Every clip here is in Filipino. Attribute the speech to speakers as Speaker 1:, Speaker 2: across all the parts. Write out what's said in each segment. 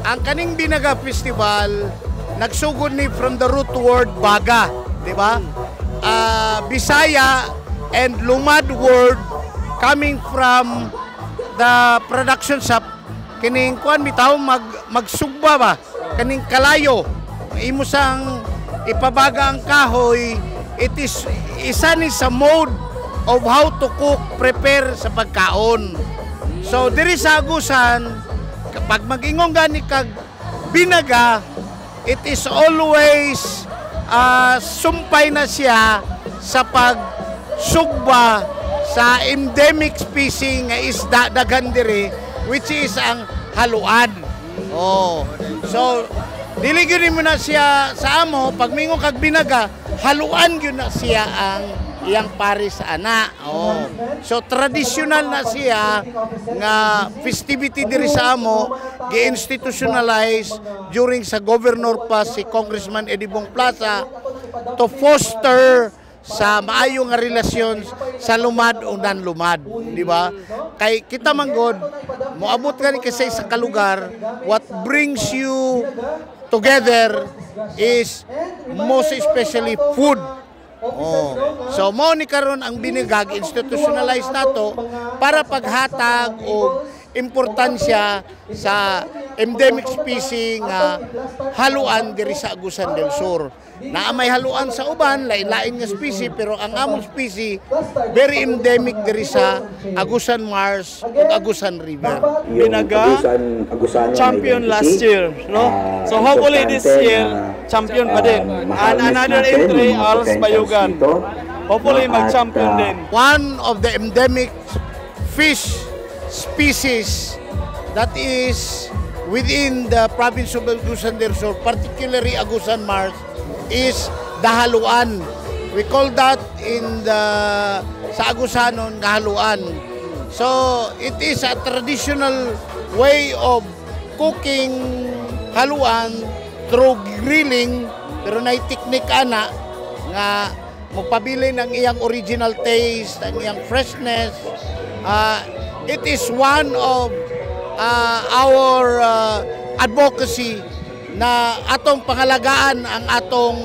Speaker 1: ang kaning Binaga Festival nagsugod ni from the root word baga, di ba? Bisaya and lumad word coming from the production shop kining kuan bitaw magsugba ba kaning kalayo imo sang ipabaga ang kahoy. It is isa ni sa mode of how to cook, prepare sa pagkaon. So diri sa Agusan kapag mag-ingong gani kag binaga, it is always sumpay na siya sa pagsugba sa endemic species nga isda daghan diri, which is ang haluan. Oh. So dili gyud mo na siya sa amo pag mingon kag binaga, haluan gyud na siya ang iyang pari sa ana. Oh. So traditional na siya nga festivity diri sa amo gi-institutionalize during sa governor pa si Congressman Eddie Bong Plaza to foster sa maayo nga relasyon sa lumad o non-lumad, di ba? Kay kita manggod moabot gani kasi sa kalugar, what brings you together is most especially food. Oh. So mo ni karon ang binigag institutionalize nato para paghatag og importansya sa endemic species nga haluan diri sa Agusan del Sur. Naa may haluan sa uban lain-lain nga species, pero ang among species very endemic diri sa Agusan Marsh ug Agusan River.
Speaker 2: Binaga champion last year, no? So hopefully this year champion pa din. And another entry Als Bayugan. Hopefully mag-champion din.
Speaker 1: One of the endemic fish species that is within the province of Agusan del Sur, particularly Agusan Marsh, is the haluan. We call that in the sa Agusanon haluan. So it is a traditional way of cooking haluan through grilling, pero na technique ana nga magpabili ng iyang original taste, ang iyang freshness. It is one of our advocacy na atong pangalagaan ang atong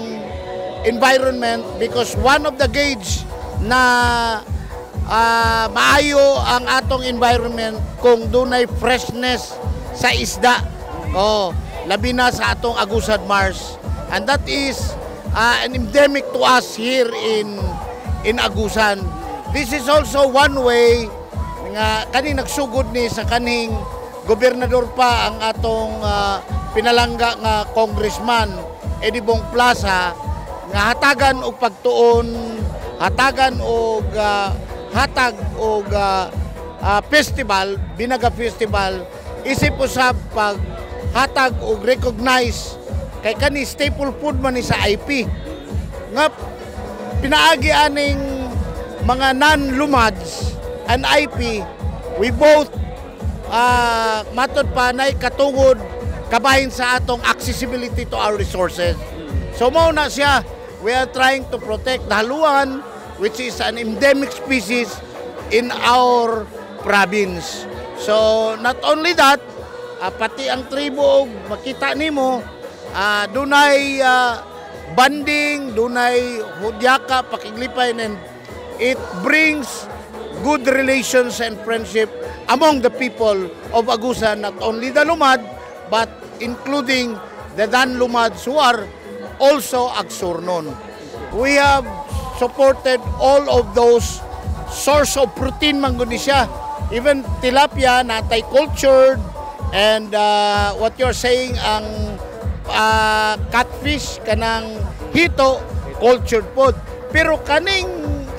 Speaker 1: environment, because one of the gauge na maayo ang atong environment kung dunay freshness sa isda. Oh, labi na sa atong Agusan Marsh. And that is an endemic to us here in Agusan. This is also one way nga kani nagsugod ni sa kaning gobernador pa ang atong pinalangga nga Congressman Eddie Bong Plaza nga hatagan og pagtuon, hatagan og hatag og festival, Binaga Festival, isip usab pag hatag og recognize kay kani staple food man ni sa IP nga pinaagi aning mga non-lumads and IP. We both matod pa na katungod kabahin sa atong accessibility to our resources. So mao na siya, we are trying to protect the haluan, which is an endemic species in our province. So not only that, pati ang tribo makita nimo dunay banding, dunay hudyaka, pakiglipay, and it brings good relations and friendship among the people of Agusan, not only the lumad but including the non-lumads who are also Agsurnon. We have supported all of those source of protein man gud siya. Even tilapia natay cultured, and what you're saying ang catfish kanang hito cultured food. Pero kaning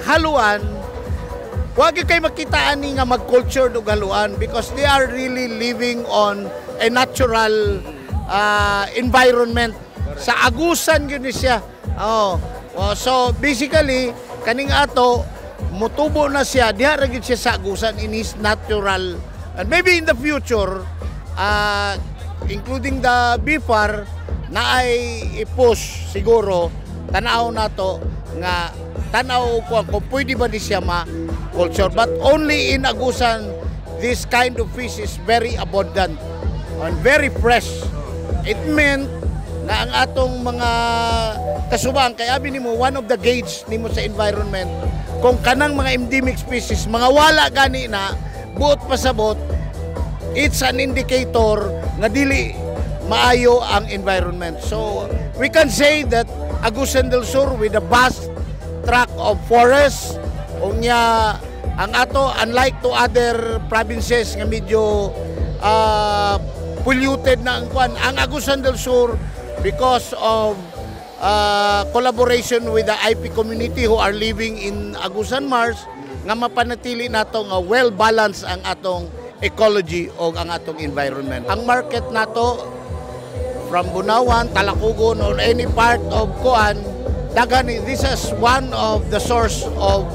Speaker 1: haluan wag kay makita ani nga mag-cultured og haluan, because they are really living on a natural environment. Sa Agusan gyud ni siya. So basically kaning ato mutubo na siya diha ra gyud siya sa Agusan in his natural, and maybe in the future including the BIFAR na ay i-push siguro tanaw nato nga tanaw ko kung pwede ba di siya ma-culture, but only in Agusan this kind of fish is very abundant. and very fresh. It meant na ang atong mga kasubang, kaya abi nimo one of the gauge nimo sa environment, kung kanang mga endemic species, mga wala gani na, buot pasabot, it's an indicator nga dili maayo ang environment. So, we can say that Agusan del Sur with a vast tract of forest, unya ang ato, unlike to other provinces nga medyo polluted na ang Agusan del Sur, because of collaboration with the IP community who are living in Agusan Mars, nga mapanatili nato nga well-balanced ang atong ecology o ang atong environment. Ang market nato from Bunawan, Talakugon, or any part of Kuan, dagan, this is one of the source of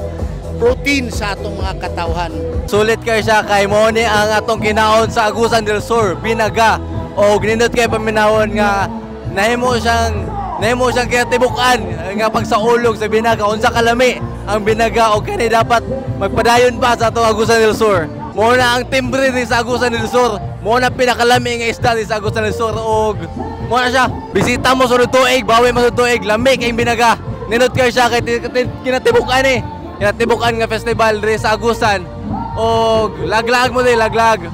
Speaker 1: protein sa atong mga katawhan.
Speaker 3: Sulit kayo siya kay mo ni ang atong kinaon sa Agusan del Sur, binaga, o ginindot kay paminawon nga nahimo siyang kreatibukan nga pagsaulog sa binaga, unsa kalami ang binaga, o kani dapat magpadayon pa sa atong Agusan del Sur. Mo na ang timbre ni sa Agusan del Sur, mo na pinakalami nga isda ni sa Agusan del Sur, og mo na siya bisita mo sa tuig, bawi mo sa tuig, lami kay binaga. Ninot kayo siya kay kinatibukan nga festival diri sa Agusan, og laglag mo din, laglag.